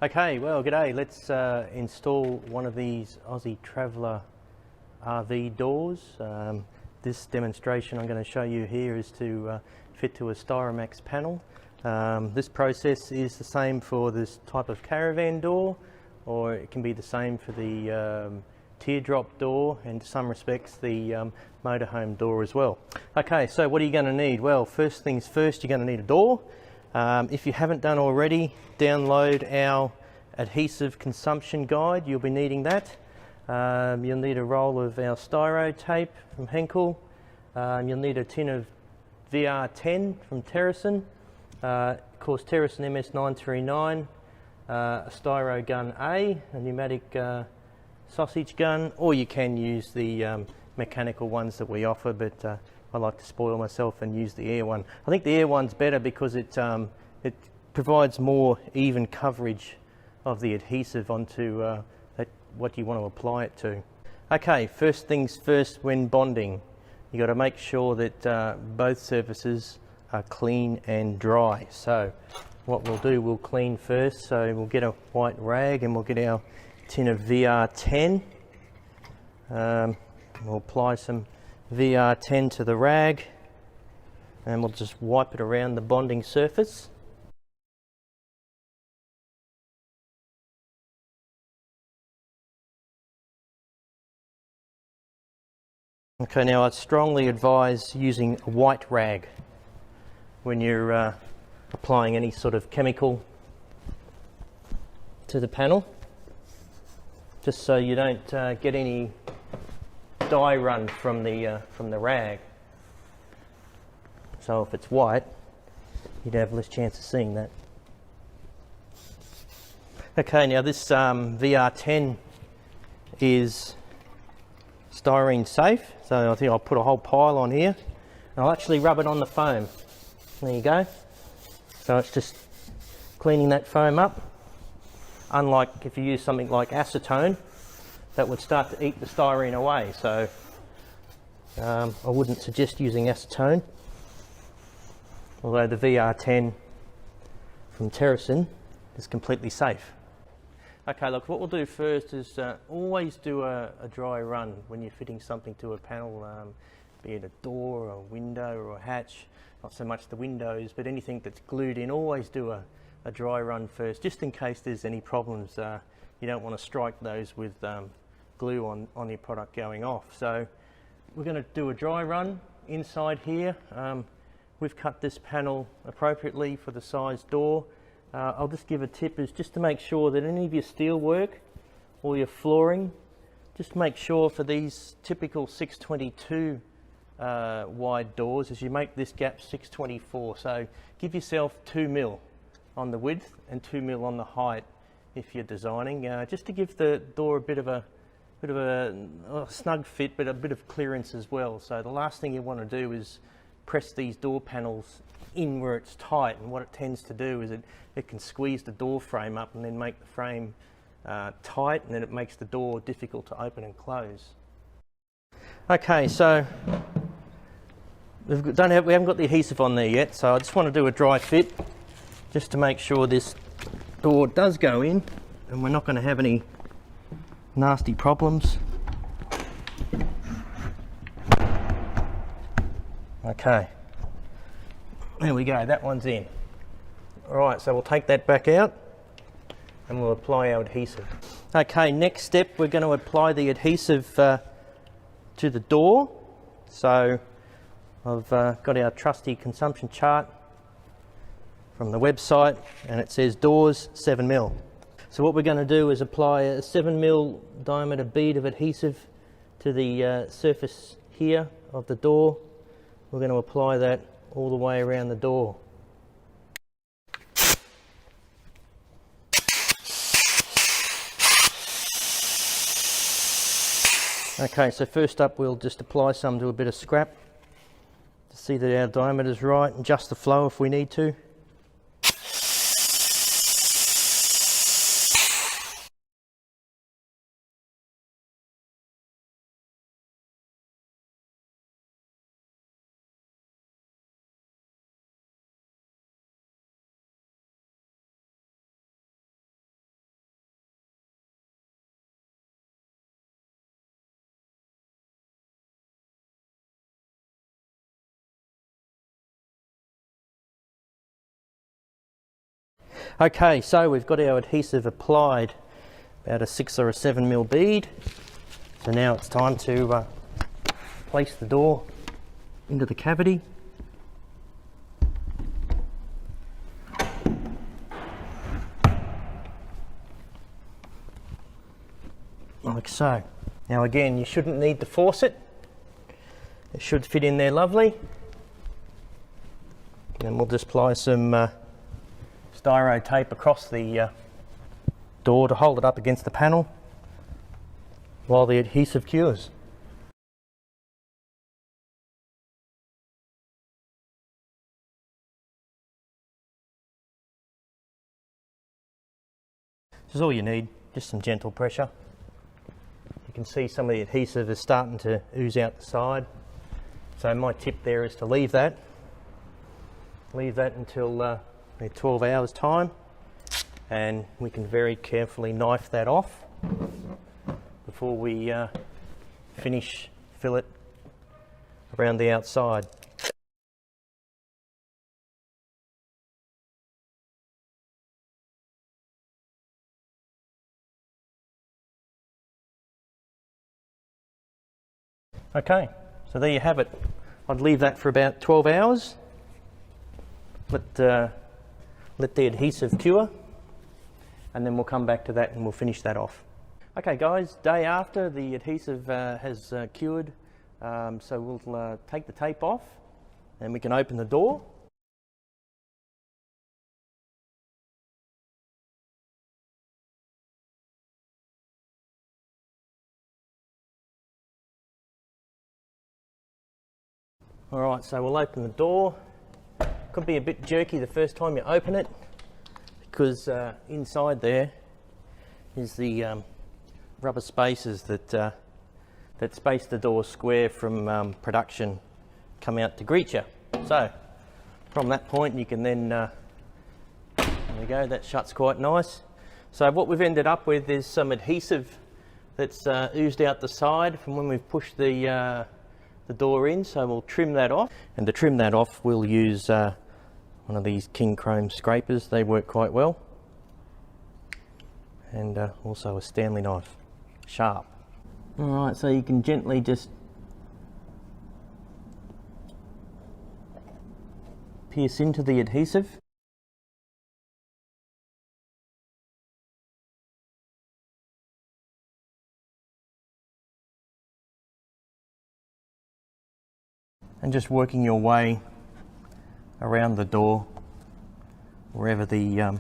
Okay, well, g'day. Let's install one of these Aussie Traveller RV doors. This demonstration I'm going to show you here is to fit to a Styromax panel. This process is the same for this type of caravan door, or it can be the same for the teardrop door, and to some respects the motorhome door as well. Okay, so what are you going to need? Well, first things first, you're going to need a door. If you haven't done already, download our adhesive consumption guide. You'll be needing that. You'll need a roll of our styro tape from Henkel. You'll need a tin of VR10 from Caravan, of course Caravan MS939, a styro gun A, a pneumatic sausage gun, or you can use the mechanical ones that we offer, but I like to spoil myself and use the air one. I think the air one's better because it provides more even coverage of the adhesive onto what you want to apply it to. Okay, first things first, when bonding, you got to make sure that both surfaces are clean and dry. So what we'll do, we'll clean first. So we'll get a white rag and we'll get our tin of VR10. We'll apply some VR10 to the rag and we'll just wipe it around the bonding surface. Okay, now I'd strongly advise using a white rag when you're applying any sort of chemical to the panel, just so you don't get any dye run from the rag. So if it's white, you'd have less chance of seeing that. Okay, now this VR10 is styrene safe, so I think I'll put a whole pile on here and I'll actually rub it on the foam. There you go. So it's just cleaning that foam up. Unlike if you use something like acetone, that would start to eat the styrene away, so I wouldn't suggest using acetone, although the VR10 from Caravan is completely safe. Okay, look, what we'll do first is always do a dry run when you're fitting something to a panel, be it a door or a window or a hatch. Not so much the windows, but anything that's glued in, always do a dry run first, just in case there's any problems. You don't want to strike those with glue on your product going off. So we're going to do a dry run inside here. We've cut this panel appropriately for the size door. I'll just give a tip, is just to make sure that any of your steel work or your flooring, just make sure for these typical 622 wide doors, as you make this gap 624, so give yourself 2 mil on the width and 2 mil on the height if you're designing, just to give the door a bit of a snug fit, but a bit of clearance as well. So the last thing you want to do is press these door panels in where it's tight, and what it tends to do is it can squeeze the door frame up and then make the frame tight, and then it makes the door difficult to open and close. Okay, so we haven't got the adhesive on there yet, so I just want to do a dry fit just to make sure this door does go in and we're not going to have any nasty problems. Okay, there we go, that one's in. Alright, so we'll take that back out and we'll apply our adhesive. Okay, next step, we're going to apply the adhesive to the door. So I've got our trusty consumption chart from the website, and it says doors 7 mil. So what we're going to do is apply a 7 mil diameter bead of adhesive to the surface here of the door. We're going to apply that all the way around the door. Okay, so first up we'll just apply some to a bit of scrap to see that our diameter is right, and adjust the flow if we need to. Okay, so we've got our adhesive applied, about a 6 or a 7 mil bead. So now it's time to place the door into the cavity. Like so. Now again, you shouldn't need to force it. It should fit in there lovely. And we'll just apply some styro tape across the door to hold it up against the panel while the adhesive cures. This is all you need, just some gentle pressure. You can see some of the adhesive is starting to ooze out the side. So my tip there is to leave that until 12 hours time, and we can very carefully knife that off before we finish fillet around the outside. Okay, so there you have it. I'd leave that for about 12 hours. Let the adhesive cure, and then we'll come back to that and we'll finish that off. Okay guys, day after the adhesive has cured, so we'll take the tape off and we can open the door. Alright, so we'll open the door. Could be a bit jerky the first time you open it, because inside there is the rubber spaces that space the door square from production come out to greet you. So from that point you can then, there we go, that shuts quite nice. So what we've ended up with is some adhesive that's oozed out the side from when we've pushed the door in, so we'll trim that off. And to trim that off we'll use one of these King Chrome scrapers. They work quite well, and also a Stanley knife, sharp. Alright, so you can gently just pierce into the adhesive. And just working your way around the door wherever the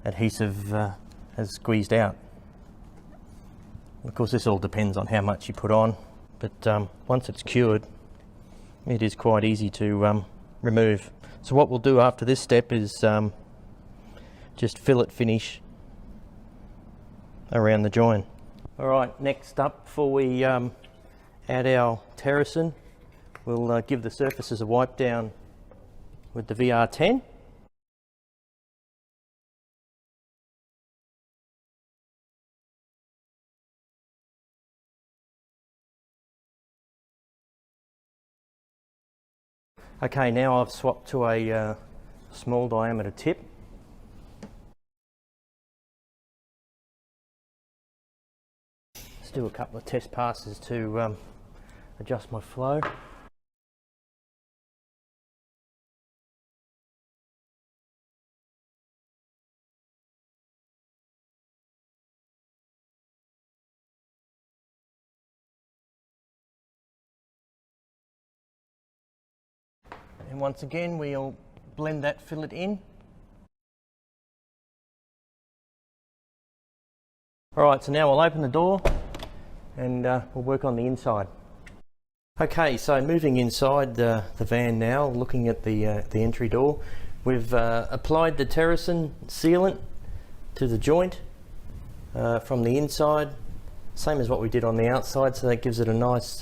adhesive has squeezed out. Of course this all depends on how much you put on, but once it's cured it is quite easy to remove. So what we'll do after this step is just fillet finish around the join. Alright, next up, before we add our terracin, we'll give the surfaces a wipe down with the VR10. Okay, now I've swapped to a small diameter tip. Let's do a couple of test passes to adjust my flow. And once again, we'll blend that fillet in. Alright, so now we'll open the door and we'll work on the inside. Okay, so moving inside the van now, looking at the entry door, we've applied the terracin sealant to the joint from the inside, same as what we did on the outside, so that gives it a nice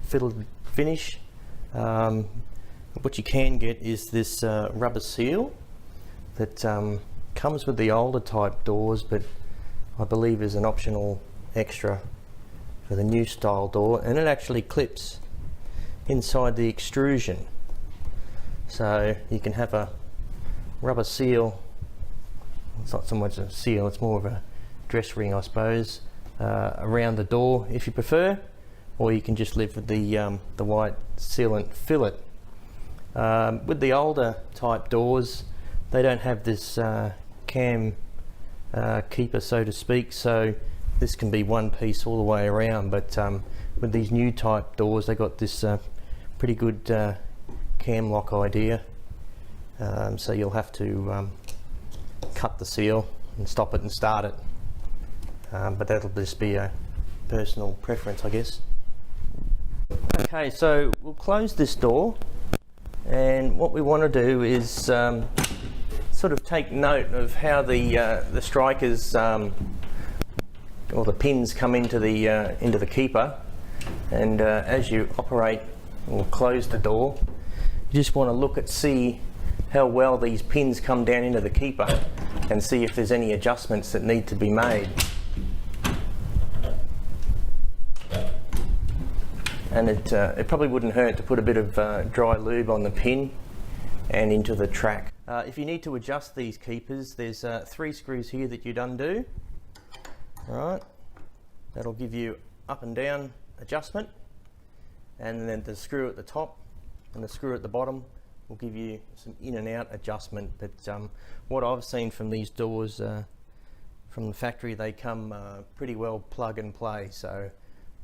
fitted finish. What you can get is this rubber seal that comes with the older type doors, but I believe is an optional extra for the new style door, and it actually clips inside the extrusion, so you can have a rubber seal it's not so much a seal, it's more of a dress ring, I suppose, around the door if you prefer, or you can just live with the white sealant fillet. With the older type doors, they don't have this cam keeper, so to speak, so this can be one piece all the way around, but with these new type doors, they got this pretty good cam lock idea, so you'll have to cut the seal and stop it and start it, but that'll just be a personal preference, I guess. Okay, so we'll close this door, and what we want to do is sort of take note of how the strikers or the pins come into the keeper, and as you operate or close the door, you just want to look at see how well these pins come down into the keeper and see if there's any adjustments that need to be made. And it probably wouldn't hurt to put a bit of dry lube on the pin and into the track. If you need to adjust these keepers, there's 3 screws here that you'd undo. Right, that'll give you up and down adjustment, and then the screw at the top and the screw at the bottom will give you some in and out adjustment. But what I've seen from these doors from the factory, they come pretty well plug and play, so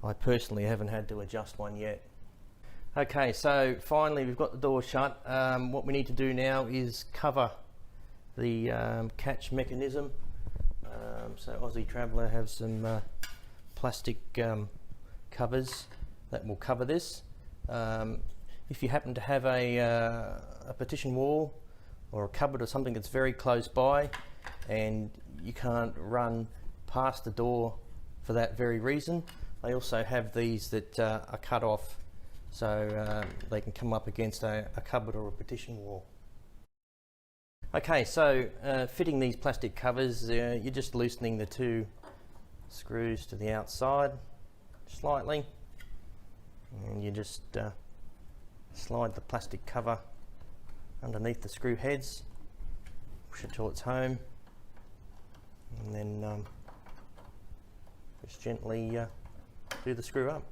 I personally haven't had to adjust one yet. Okay, so finally we've got the door shut. What we need to do now is cover the catch mechanism. So Aussie Traveller have some plastic covers that will cover this. If you happen to have a partition wall or a cupboard or something that's very close by and you can't run past the door for that very reason, they also have these that are cut off, so they can come up against a cupboard or a partition wall. Okay, so fitting these plastic covers, you're just loosening the 2 screws to the outside slightly, and you just slide the plastic cover underneath the screw heads, push it till it's home, and then just gently do the screw up.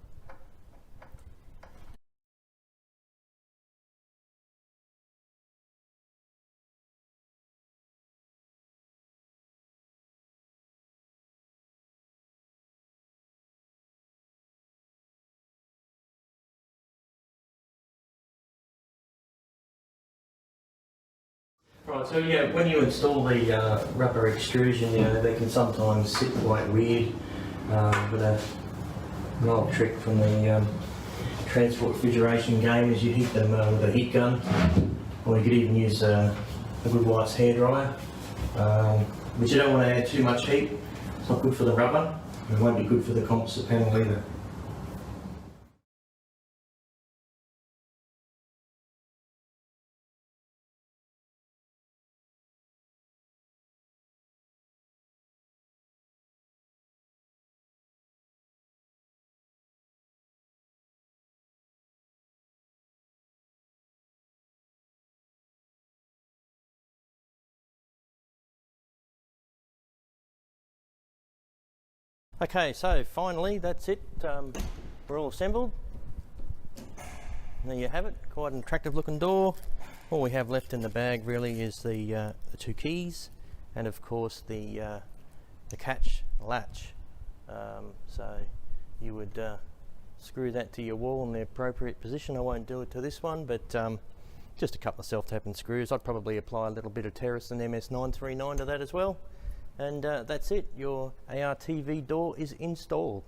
Right, so yeah, when you install the rubber extrusion, they can sometimes sit quite weird. But an old trick from the transport refrigeration game is you heat them with a heat gun, or you could even use a good wife's hairdryer. But you don't want to add too much heat. It's not good for the rubber. It won't be good for the composite panel either. Okay, so finally that's it. We're all assembled. There you have it, quite an attractive looking door. All we have left in the bag really is the 2 keys, and of course the catch latch. So you would screw that to your wall in the appropriate position. I won't do it to this one, but just a couple of self-tapping screws. I'd probably apply a little bit of Terrace and MS939 to that as well. And that's it, your ARTV door is installed.